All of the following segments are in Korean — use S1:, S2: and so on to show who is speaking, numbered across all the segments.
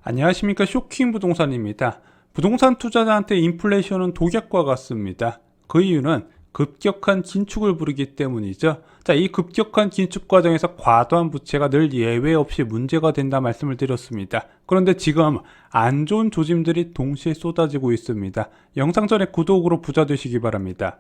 S1: 안녕하십니까, 쇼킹 부동산입니다. 부동산 투자자한테 인플레이션은 독약과 같습니다. 그 이유는 급격한 긴축을 부르기 때문이죠. 이 급격한 긴축 과정에서 과도한 부채가 늘 예외 없이 문제가 된다 말씀을 드렸습니다. 그런데 지금 안 좋은 조짐들이 동시에 쏟아지고 있습니다. 영상 전에 구독으로 부자 되시기 바랍니다.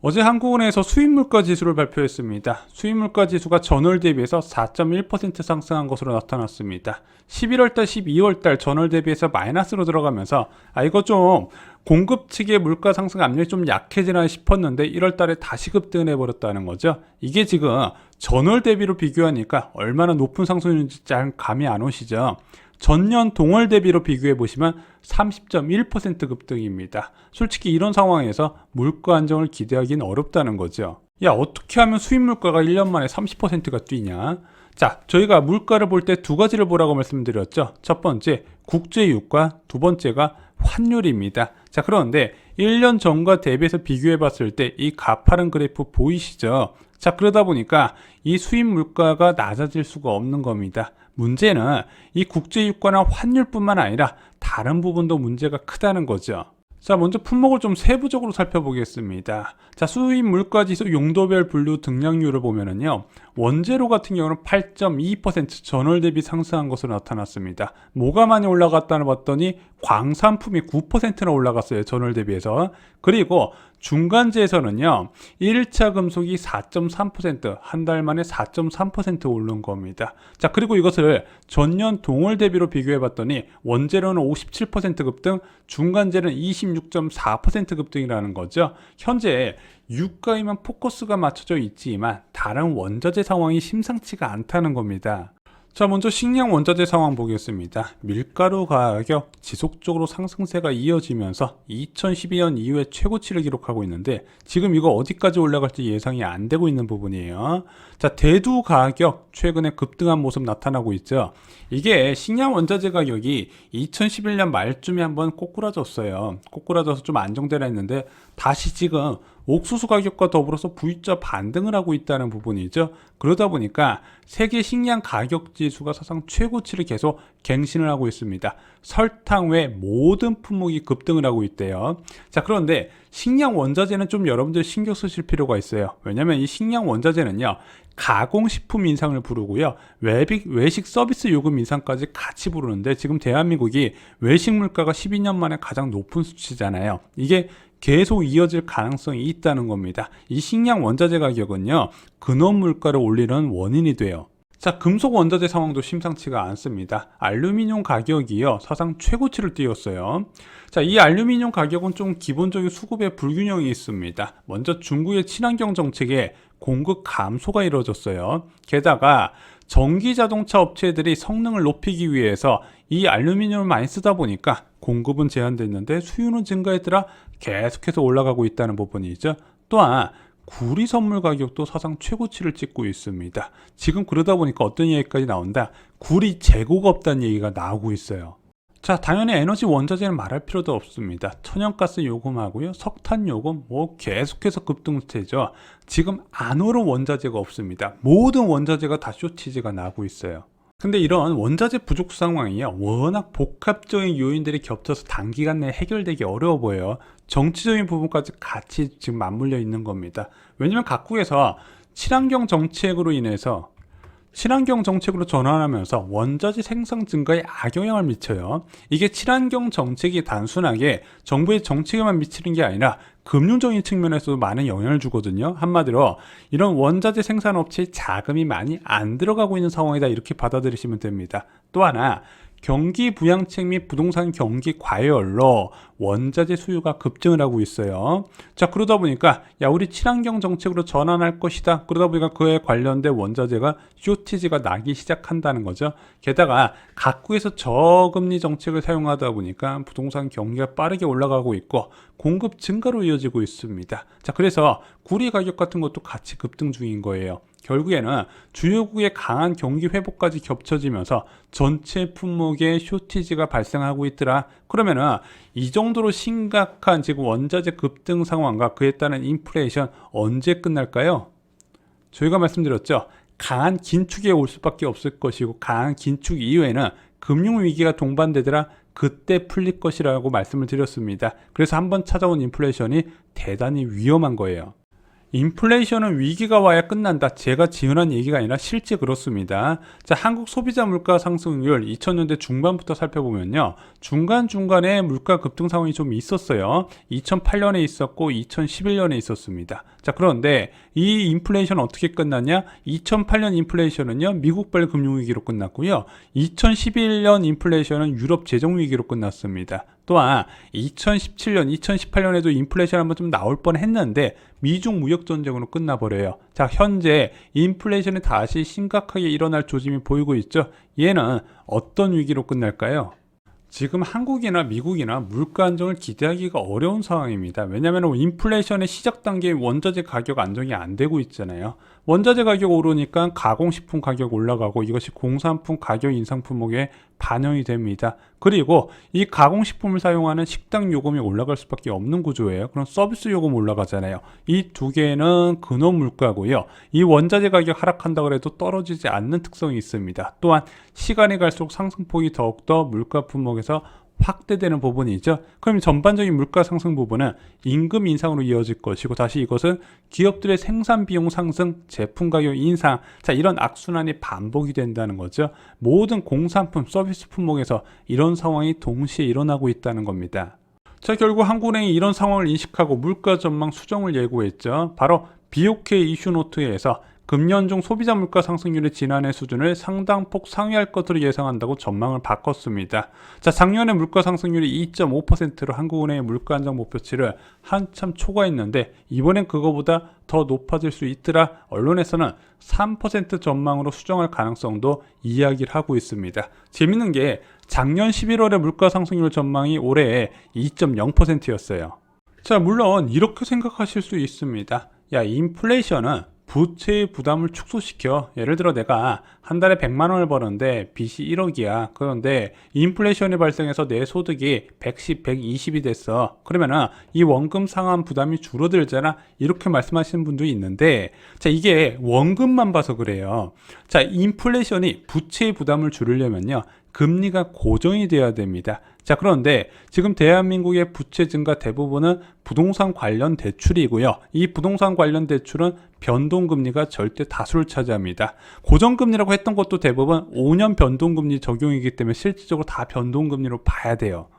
S1: 어제 한국은행에서 수입물가 지수를 발표했습니다. 수입물가 지수가 전월 대비해서 4.1% 상승한 것으로 나타났습니다. 11월달, 12월달 전월 대비해서 마이너스로 들어가면서 이거 좀 공급 측의 물가 상승 압력이 좀 약해지나 싶었는데 1월달에 다시 급등을 해버렸다는 거죠. 이게 지금 전월 대비로 비교하니까 얼마나 높은 상승인지 잘 감이 안 오시죠. 전년 동월 대비로 비교해 보시면 30.1% 급등입니다. 솔직히 이런 상황에서 물가 안정을 기대하기는 어렵다는 거죠. 어떻게 하면 수입 물가가 1년 만에 30%가 뛰냐? 저희가 물가를 볼 때 두 가지를 보라고 말씀드렸죠. 첫 번째, 국제유가, 두 번째가 환율입니다. 그런데 1년 전과 대비해서 비교해 봤을 때 이 가파른 그래프 보이시죠? 그러다 보니까 이 수입 물가가 낮아질 수가 없는 겁니다. 문제는 이 국제유가나 환율뿐만 아니라 다른 부분도 문제가 크다는 거죠. 먼저 품목을 좀 세부적으로 살펴보겠습니다. 수입 물가지수 용도별 분류 등락률을 보면은요, 원재료 같은 경우는 8.2% 전월 대비 상승한 것으로 나타났습니다. 뭐가 많이 올라갔다는 봤더니 광산품이 9%나 올라갔어요, 전월 대비해서. 그리고 중간재에서는요, 1차 금속이 4.3%, 한 달 만에 4.3% 오른 겁니다. 그리고 이것을 전년 동월 대비로 비교해 봤더니 원재료는 57% 급등, 중간재는 26.4% 급등이라는 거죠. 현재 유가에만 포커스가 맞춰져 있지만 다른 원자재 상황이 심상치가 않다는 겁니다. 먼저 식량 원자재 상황 보겠습니다. 밀가루 가격 지속적으로 상승세가 이어지면서 2012년 이후에 최고치를 기록하고 있는데 지금 이거 어디까지 올라갈지 예상이 안 되고 있는 부분이에요. 대두 가격 최근에 급등한 모습 나타나고 있죠. 이게 식량 원자재 가격이 2011년 말쯤에 한번 꼬꾸라졌어요. 꼬꾸라져서 좀 안정되라 했는데 다시 지금 옥수수 가격과 더불어서 V자 반등을 하고 있다는 부분이죠. 그러다 보니까 세계 식량 가격 지수가 사상 최고치를 계속 갱신을 하고 있습니다. 설탕 외 모든 품목이 급등을 하고 있대요. 그런데 식량 원자재는 좀 여러분들 신경 쓰실 필요가 있어요. 왜냐면 이 식량 원자재는요, 가공식품 인상을 부르고요, 외식 서비스 요금 인상까지 같이 부르는데 지금 대한민국이 외식 물가가 12년 만에 가장 높은 수치잖아요. 이게 계속 이어질 가능성이 있다는 겁니다. 이 식량 원자재 가격은요, 근원 물가를 올리는 원인이 돼요. 금속 원자재 상황도 심상치가 않습니다. 알루미늄 가격이요, 사상 최고치를 띄웠어요. 이 알루미늄 가격은 좀 기본적인 수급의 불균형이 있습니다. 먼저 중국의 친환경 정책에 공급 감소가 이루어졌어요. 게다가 전기 자동차 업체들이 성능을 높이기 위해서 이 알루미늄을 많이 쓰다 보니까 공급은 제한됐는데 수요는 증가했더라 계속해서 올라가고 있다는 부분이죠. 또한 구리 선물 가격도 사상 최고치를 찍고 있습니다. 지금 그러다 보니까 어떤 얘기까지 나온다? 구리 재고가 없다는 얘기가 나오고 있어요. 당연히 에너지 원자재는 말할 필요도 없습니다. 천연가스 요금하고요, 석탄 요금 계속해서 급등세죠. 지금 안 오른 원자재가 없습니다. 모든 원자재가 다 쇼티지가 나고 있어요. 근데 이런 원자재 부족 상황이요, 워낙 복합적인 요인들이 겹쳐서 단기간 내에 해결되기 어려워 보여요. 정치적인 부분까지 같이 지금 맞물려 있는 겁니다. 왜냐면 각국에서 친환경 정책으로 전환하면서 원자재 생산 증가에 악영향을 미쳐요. 이게 친환경 정책이 단순하게 정부의 정책에만 미치는 게 아니라 금융적인 측면에서도 많은 영향을 주거든요. 한마디로 이런 원자재 생산 업체에 자금이 많이 안 들어가고 있는 상황이다, 이렇게 받아들이시면 됩니다. 또 하나, 경기 부양책 및 부동산 경기 과열로 원자재 수요가 급증을 하고 있어요. 그러다 보니까 우리 친환경 정책으로 전환할 것이다. 그러다 보니까 그에 관련된 원자재가 쇼티지가 나기 시작한다는 거죠. 게다가 각국에서 저금리 정책을 사용하다 보니까 부동산 경기가 빠르게 올라가고 있고 공급 증가로 이어지고 있습니다. 그래서 구리 가격 같은 것도 같이 급등 중인 거예요. 결국에는 주요국의 강한 경기 회복까지 겹쳐지면서 전체 품목에 쇼티지가 발생하고 있더라. 그러면은 이 정도로 심각한 지금 원자재 급등 상황과 그에 따른 인플레이션 언제 끝날까요? 저희가 말씀드렸죠. 강한 긴축에 올 수밖에 없을 것이고 강한 긴축 이후에는 금융위기가 동반되더라 그때 풀릴 것이라고 말씀을 드렸습니다. 그래서 한번 찾아온 인플레이션이 대단히 위험한 거예요. 인플레이션은 위기가 와야 끝난다. 제가 지어낸 얘기가 아니라 실제 그렇습니다. 자, 한국 소비자 물가 상승률 2000년대 중반부터 살펴보면요. 중간중간에 물가 급등 상황이 좀 있었어요. 2008년에 있었고 2011년에 있었습니다. 자, 그런데 이 인플레이션은 어떻게 끝났냐? 2008년 인플레이션은요. 미국발 금융위기로 끝났고요. 2011년 인플레이션은 유럽 재정위기로 끝났습니다. 또한 2017년, 2018년에도 인플레이션 한번 좀 나올 뻔 했는데 미중 무역 전쟁으로 끝나버려요. 자, 현재 인플레이션이 다시 심각하게 일어날 조짐이 보이고 있죠. 얘는 어떤 위기로 끝날까요? 지금 한국이나 미국이나 물가 안정을 기대하기가 어려운 상황입니다. 왜냐하면 인플레이션의 시작 단계에 원자재 가격 안정이 안 되고 있잖아요. 원자재 가격 오르니까 가공식품 가격 올라가고 이것이 공산품 가격 인상 품목에 반영이 됩니다. 그리고 이 가공식품을 사용하는 식당 요금이 올라갈 수밖에 없는 구조예요. 그럼 서비스 요금 올라가잖아요. 이 두 개는 근원 물가고요. 이 원자재 가격 하락한다고 해도 떨어지지 않는 특성이 있습니다. 또한 시간이 갈수록 상승폭이 더욱더 물가 품목에서 확대되는 부분이죠. 그럼 전반적인 물가 상승 부분은 임금 인상으로 이어질 것이고 다시 이것은 기업들의 생산 비용 상승, 제품 가격 인상, 자, 이런 악순환이 반복이 된다는 거죠. 모든 공산품, 서비스 품목에서 이런 상황이 동시에 일어나고 있다는 겁니다. 자, 결국 한국은행이 이런 상황을 인식하고 물가 전망 수정을 예고했죠. 바로 BOK 이슈노트에서 금년 중 소비자 물가 상승률의 지난해 수준을 상당폭 상회할 것으로 예상한다고 전망을 바꿨습니다. 자, 작년에 물가 상승률이 2.5%로 한국은행의 물가 안정 목표치를 한참 초과했는데 이번엔 그거보다 더 높아질 수 있더라. 언론에서는 3% 전망으로 수정할 가능성도 이야기를 하고 있습니다. 재밌는 게 작년 11월에 물가 상승률 전망이 올해 2.0%였어요. 자, 물론 이렇게 생각하실 수 있습니다. 야, 인플레이션은 부채의 부담을 축소시켜. 예를 들어 내가 한 달에 100만 원을 버는데 빚이 1억이야. 그런데 인플레이션이 발생해서 내 소득이 110, 120이 됐어. 그러면은 이 원금 상환 부담이 줄어들잖아. 이렇게 말씀하시는 분도 있는데, 자, 이게 원금만 봐서 그래요. 자, 인플레이션이 부채의 부담을 줄이려면요, 금리가 고정이 돼야 됩니다. 자, 그런데 지금 대한민국의 부채 증가 대부분은 부동산 관련 대출이고요. 이 부동산 관련 대출은 변동금리가 절대 다수를 차지합니다. 고정금리라고 했던 것도 대부분 5년 변동금리 적용이기 때문에 실질적으로 다 변동금리로 봐야 돼요.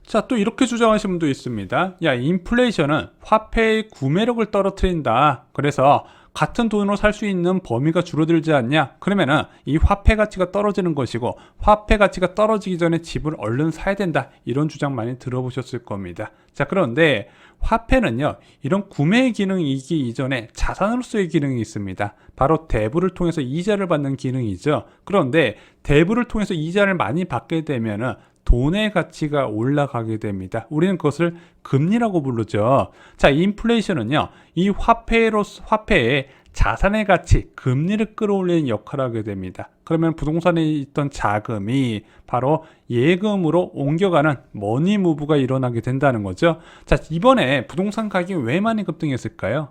S1: 자, 또 이렇게 주장하시는 분도 있습니다. 야, 인플레이션은 화폐의 구매력을 떨어뜨린다. 그래서 같은 돈으로 살 수 있는 범위가 줄어들지 않냐? 그러면은 이 화폐 가치가 떨어지는 것이고 화폐 가치가 떨어지기 전에 집을 얼른 사야 된다. 이런 주장 많이 들어보셨을 겁니다. 자, 그런데 화폐는요, 이런 구매 기능이기 이전에 자산으로서의 기능이 있습니다. 바로 대부를 통해서 이자를 받는 기능이죠. 그런데 대부를 통해서 이자를 많이 받게 되면은 돈의 가치가 올라가게 됩니다. 우리는 그것을 금리라고 부르죠. 자, 인플레이션은요, 이 화폐의 자산의 가치, 금리를 끌어올리는 역할을 하게 됩니다. 그러면 부동산에 있던 자금이 바로 예금으로 옮겨가는 머니 무브가 일어나게 된다는 거죠. 자, 이번에 부동산 가격이 왜 많이 급등했을까요?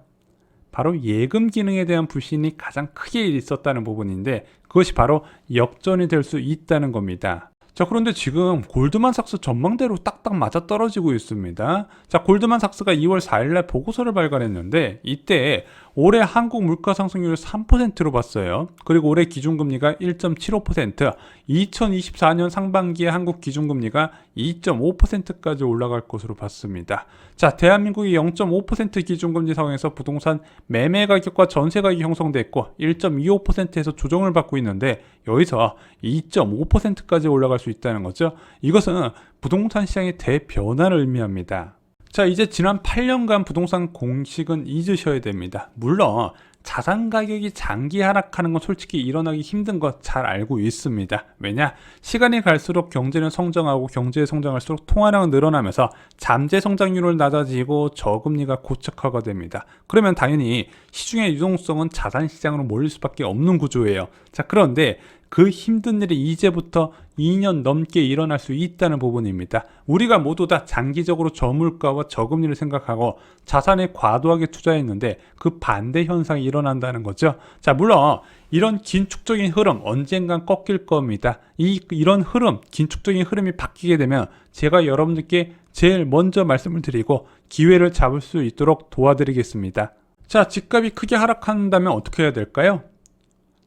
S1: 바로 예금 기능에 대한 불신이 가장 크게 있었다는 부분인데 그것이 바로 역전이 될 수 있다는 겁니다. 자, 그런데 지금 골드만삭스 전망대로 딱딱 맞아떨어지고 있습니다. 자, 골드만삭스가 2월 4일날 보고서를 발간했는데 이때 올해 한국 물가 상승률을 3%로 봤어요. 그리고 올해 기준금리가 1.75%, 2024년 상반기에 한국 기준금리가 2.5%까지 올라갈 것으로 봤습니다. 자, 대한민국이 0.5% 기준금리 상황에서 부동산 매매 가격과 전세 가격이 형성됐고 1.25%에서 조정을 받고 있는데 여기서 2.5%까지 올라갈 수 있다는 거죠. 이것은 부동산 시장의 대변화를 의미합니다. 자, 이제 지난 8년간 부동산 공식은 잊으셔야 됩니다. 물론 자산 가격이 장기 하락하는 건 솔직히 일어나기 힘든 거 잘 알고 있습니다. 왜냐? 시간이 갈수록 경제는 성장하고 경제의 성장할수록 통화량은 늘어나면서 잠재 성장률은 낮아지고 저금리가 고착화가 됩니다. 그러면 당연히 시중의 유동성은 자산 시장으로 몰릴 수밖에 없는 구조예요. 자, 그런데 그 힘든 일이 이제부터 2년 넘게 일어날 수 있다는 부분입니다. 우리가 모두 다 장기적으로 저물가와 저금리를 생각하고 자산에 과도하게 투자했는데 그 반대 현상이 일어난다는 거죠. 자, 물론 이런 긴축적인 흐름 언젠간 꺾일 겁니다. 이런 흐름, 긴축적인 흐름이 바뀌게 되면 제가 여러분들께 제일 먼저 말씀을 드리고 기회를 잡을 수 있도록 도와드리겠습니다. 자, 집값이 크게 하락한다면 어떻게 해야 될까요?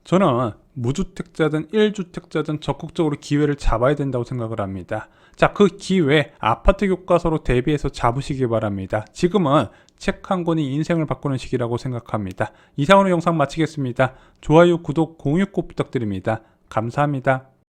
S1: 저는 무주택자든 1주택자든 적극적으로 기회를 잡아야 된다고 생각을 합니다. 자, 그 기회 아파트 교과서로 대비해서 잡으시기 바랍니다. 지금은 책 한 권이 인생을 바꾸는 시기라고 생각합니다. 이상으로 영상 마치겠습니다. 좋아요, 구독, 공유 꼭 부탁드립니다. 감사합니다.